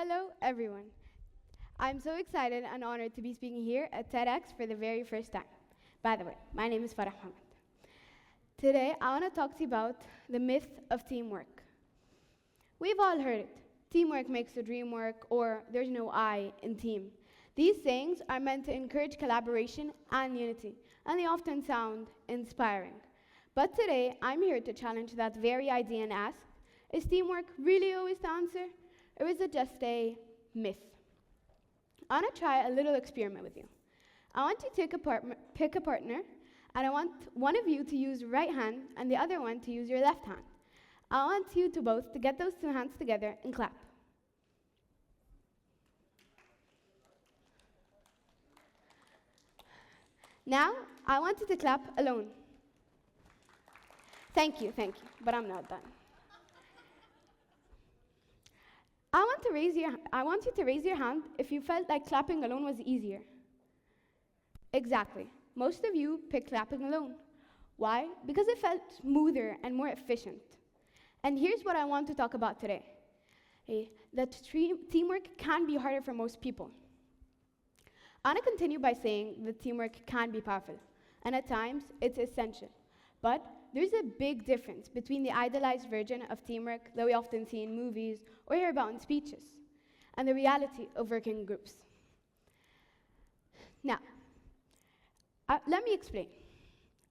Hello, everyone. I'm so excited and honored to be speaking here at TEDx for the very first time. By the way, my name is Farah Mohammed. Today, I want to talk to you about the myth of teamwork. We've all heard it. Teamwork makes the dream work, or there's no I in team. These sayings are meant to encourage collaboration and unity, and they often sound inspiring. But today, I'm here to challenge that very idea and ask, is teamwork really always the answer, or is it just a myth? I want to try a little experiment with you. I want you to pick a partner, and I want one of you to use your right hand and the other one to use your left hand. I want you to both to get those two hands together and clap. Now, I want you to clap alone. Thank you, but I'm not done. I want you to raise your hand if you felt like clapping alone was easier. Exactly. Most of you picked clapping alone. Why? Because it felt smoother and more efficient. And here's what I want to talk about today. That teamwork can be harder for most people. I want to continue by saying that teamwork can be powerful, and at times it's essential. But there's a big difference between the idealized version of teamwork that we often see in movies or hear about in speeches, and the reality of working in groups. Now, let me explain.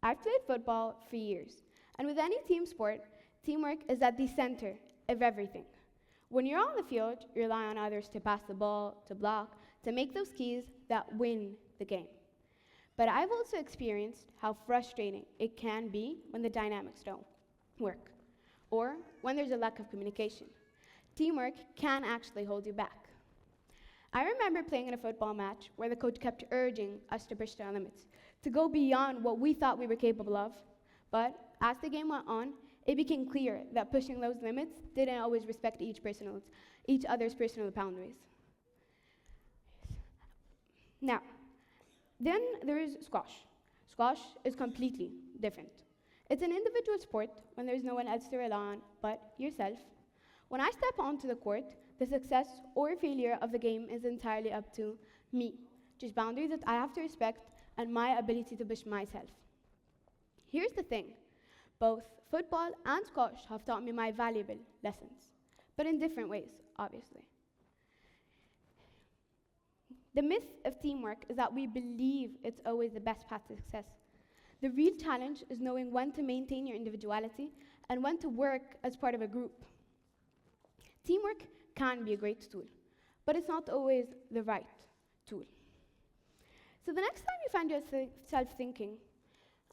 I've played football for years, and with any team sport, teamwork is at the center of everything. When you're on the field, you rely on others to pass the ball, to block, to make those keys that win the game. But I've also experienced how frustrating it can be when the dynamics don't work, or when there's a lack of communication. Teamwork can actually hold you back. I remember playing in a football match where the coach kept urging us to push our limits, to go beyond what we thought we were capable of. But as the game went on, it became clear that pushing those limits didn't always respect each other's personal boundaries. Now, then there is squash. Squash is completely different. It's an individual sport when there's no one else to rely on but yourself. When I step onto the court, the success or failure of the game is entirely up to me, just boundaries that I have to respect and my ability to push myself. Here's the thing. Both football and squash have taught me my valuable lessons, but in different ways, obviously. The myth of teamwork is that we believe it's always the best path to success. The real challenge is knowing when to maintain your individuality and when to work as part of a group. Teamwork can be a great tool, but it's not always the right tool. So the next time you find yourself thinking,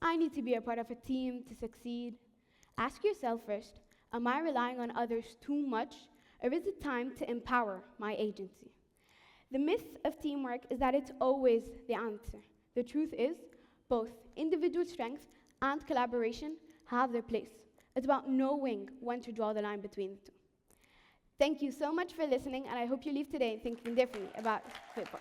I need to be a part of a team to succeed, ask yourself first, am I relying on others too much, or is it time to empower my agency? The myth of teamwork is that it's always the answer. The truth is, both individual strength and collaboration have their place. It's about knowing when to draw the line between the two. Thank you so much for listening, and I hope you leave today thinking differently about football.